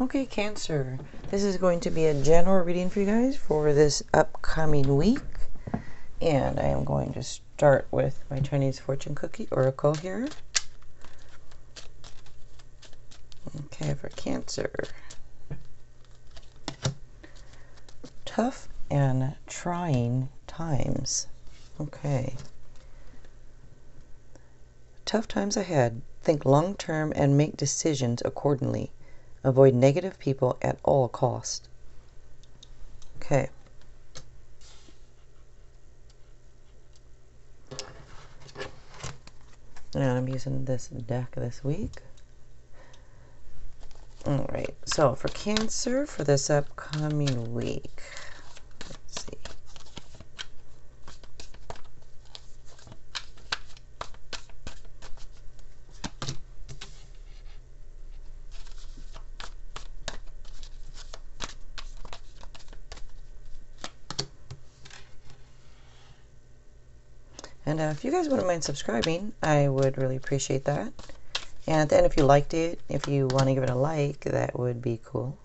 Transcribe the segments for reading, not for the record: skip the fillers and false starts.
Okay, Cancer. This is going to be a general reading for you guys for this upcoming week. And I am going to start with my Chinese fortune cookie oracle here. Okay, for Cancer. Tough and trying times. Okay. Tough times ahead. Think long term and make decisions accordingly. Avoid negative people at all cost. Okay. And I'm using this deck this week. Alright, so for Cancer for this upcoming week. Let's see. And if you guys wouldn't mind subscribing, I would really appreciate that. And at the end, if you liked it, if you want to give it a like, that would be cool.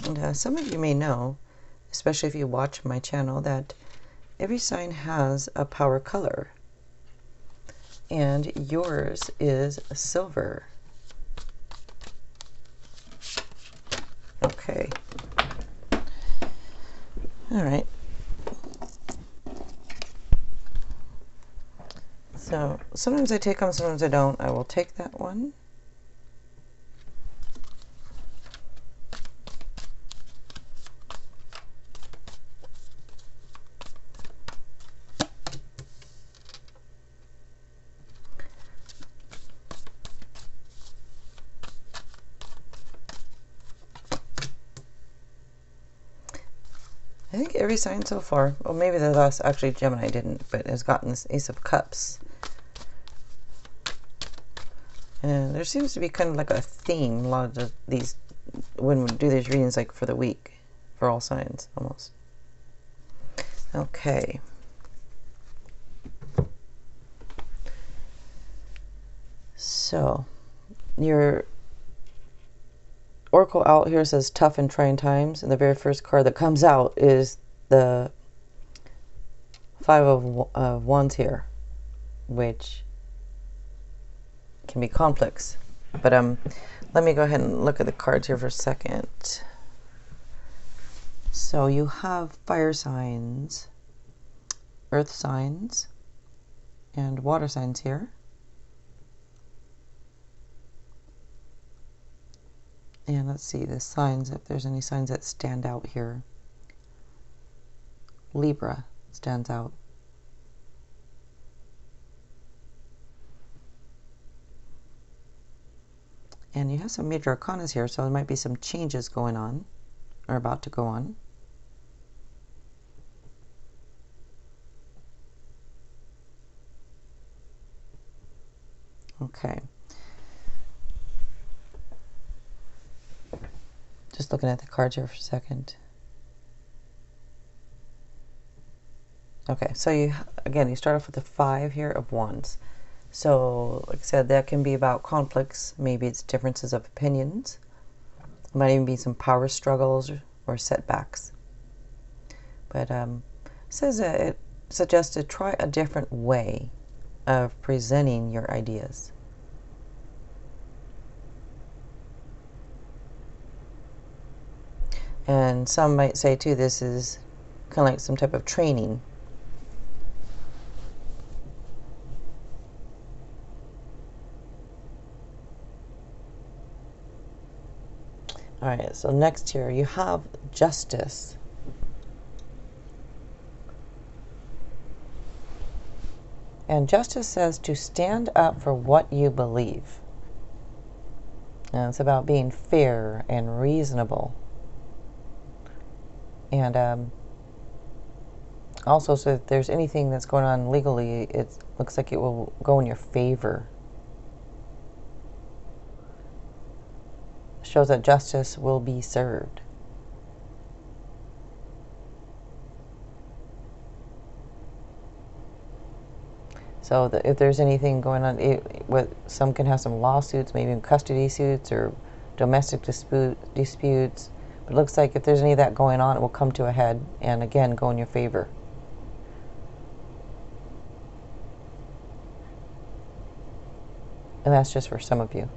And some of you may know, especially if you watch my channel, that every sign has a power color. And yours is silver. Okay. All right. So sometimes I take them, sometimes I don't. I will take that one. I think every sign so far, well, maybe the last, actually Gemini didn't, but has gotten this Ace of Cups. And there seems to be kind of like a theme, a lot of these, when we do these readings, like for the week, for all signs, almost. Okay. So, your Oracle out here says tough and trying times, and the very first card that comes out is the Five of Wands here, which can be conflicts. But let me go ahead and look at the cards here for a second. So you have fire signs, earth signs, and water signs here. And let's see the signs, if there's any signs that stand out here. Libra stands out. And you have some major arcanas here, so there might be some changes going on, or about to go on. Okay. Just looking at the cards here for a second. Okay, so you start off with the 5 here of Wands. So, like I said, that can be about conflicts. Maybe it's differences of opinions. It might even be some power struggles or setbacks. But it says that it suggests to try a different way of presenting your ideas. And some might say too, this is kind of like some type of training. All right, so next here you have Justice. And Justice says to stand up for what you believe. And it's about being fair and reasonable. And also, so if there's anything that's going on legally, it looks like it will go in your favor. shows that justice will be served. So if there's anything going on, some can have some lawsuits, maybe custody suits or domestic disputes. But it looks like if there's any of that going on, it will come to a head and again go in your favor. And that's just for some of you.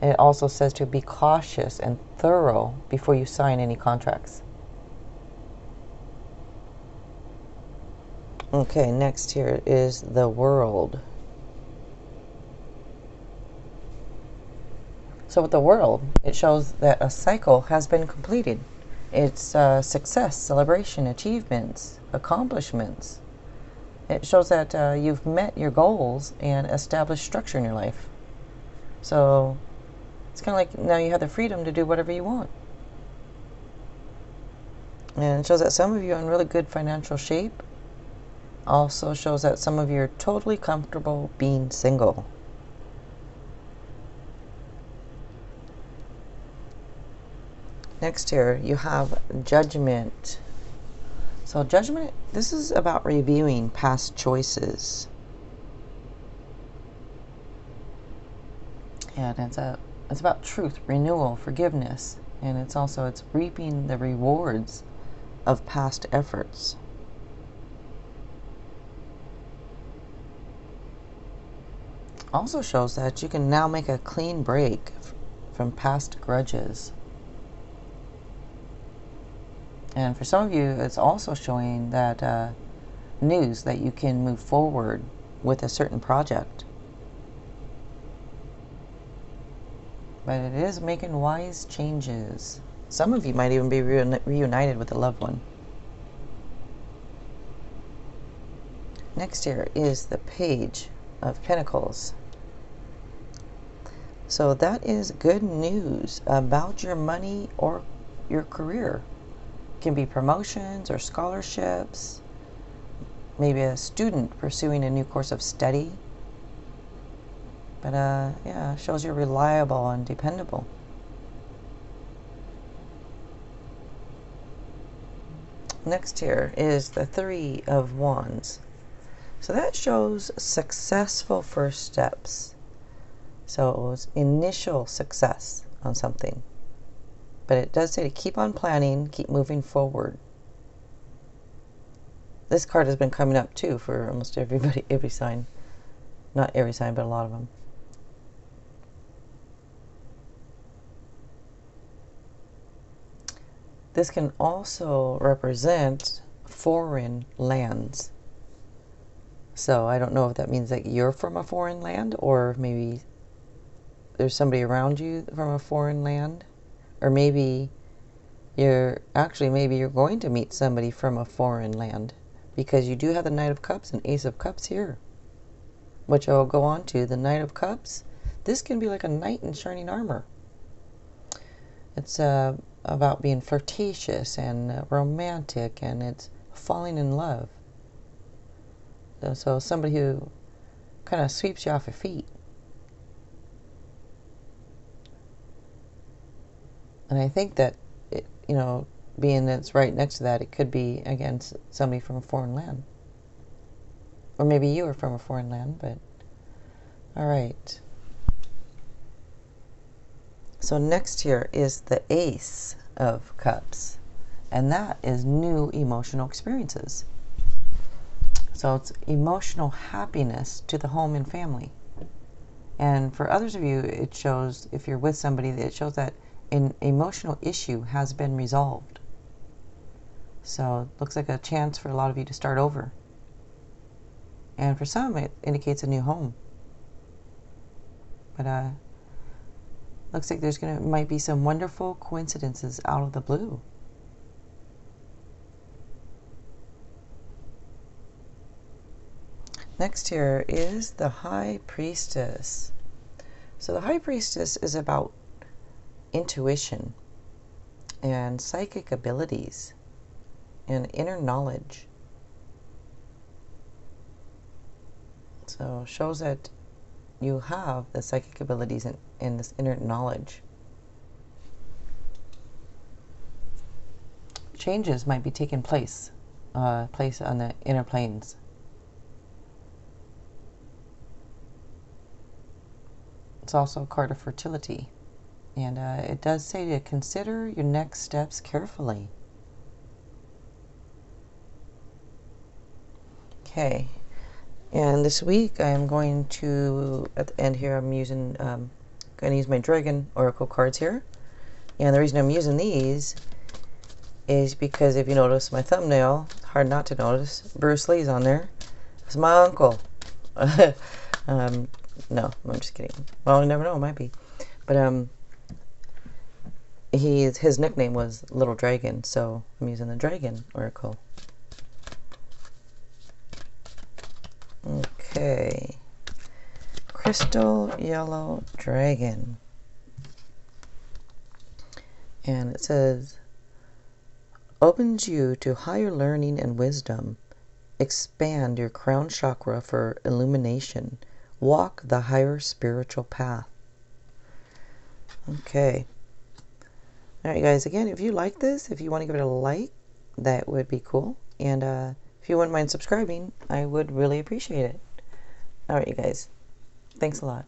And it also says to be cautious and thorough before you sign any contracts. Okay, next here is the World. So with the World, it shows that a cycle has been completed. It's success, celebration, achievements, accomplishments. It shows that you've met your goals and established structure in your life. So it's kind of like now you have the freedom to do whatever you want. And it shows that some of you are in really good financial shape. Also shows that some of you are totally comfortable being single. Next here, you have Judgment. So Judgment, this is about reviewing past choices. And it's about truth, renewal, forgiveness, and it's reaping the rewards of past efforts. Also shows that you can now make a clean break from past grudges. And for some of you, it's also showing that news that you can move forward with a certain project. But it is making wise changes. Some of you might even be reunited with a loved one. Here is the Page of Pentacles. So that is good news about your money or your career. It can be promotions or scholarships, maybe a student pursuing a new course of study. But yeah, it shows you're reliable and dependable. Next here is the Three of Wands. So that shows successful first steps. So it was initial success on something. But it does say to keep on planning, keep moving forward. This card has been coming up too for almost everybody, every sign. Not every sign, but a lot of them. This can also represent foreign lands. So I don't know if that means that you're from a foreign land, or maybe there's somebody around you from a foreign land, or maybe you're going to meet somebody from a foreign land, because you do have the Knight of Cups and Ace of Cups here, which I'll go on to. The Knight of Cups, this can be like a knight in shining armor. It's about being flirtatious and romantic, and it's falling in love. So somebody who kind of sweeps you off your feet. And I think that, being that it's right next to that, it could be, again, somebody from a foreign land. Or maybe you are from a foreign land, but... All right. So next here is the Ace of Cups. And that is new emotional experiences. So it's emotional happiness to the home and family. And for others of you, it shows, if you're with somebody, it shows that an emotional issue has been resolved. So it looks like a chance for a lot of you to start over. And for some, it indicates a new home. But looks like might be some wonderful coincidences out of the blue. Next here is the High Priestess. So the High Priestess is about intuition and psychic abilities and inner knowledge. So it shows that you have the psychic abilities and this inner knowledge. Changes might be taking place on the inner planes. It's also a card of fertility. And it does say to consider your next steps carefully. Okay. And this week I am going to, at the end here, I'm using, going to use my Dragon Oracle cards here. And the reason I'm using these is because if you notice my thumbnail, hard not to notice, Bruce Lee's on there. It's my uncle. No, I'm just kidding. Well, you never know, it might be. But his nickname was Little Dragon, so I'm using the Dragon Oracle. Okay. Crystal Yellow Dragon. And it says, opens you to higher learning and wisdom. Expand your crown chakra for illumination. Walk the higher spiritual path. Okay. Alright guys, again, if you like this, if you want to give it a like, that would be cool. And if you wouldn't mind subscribing, I would really appreciate it. Alright you guys, thanks a lot.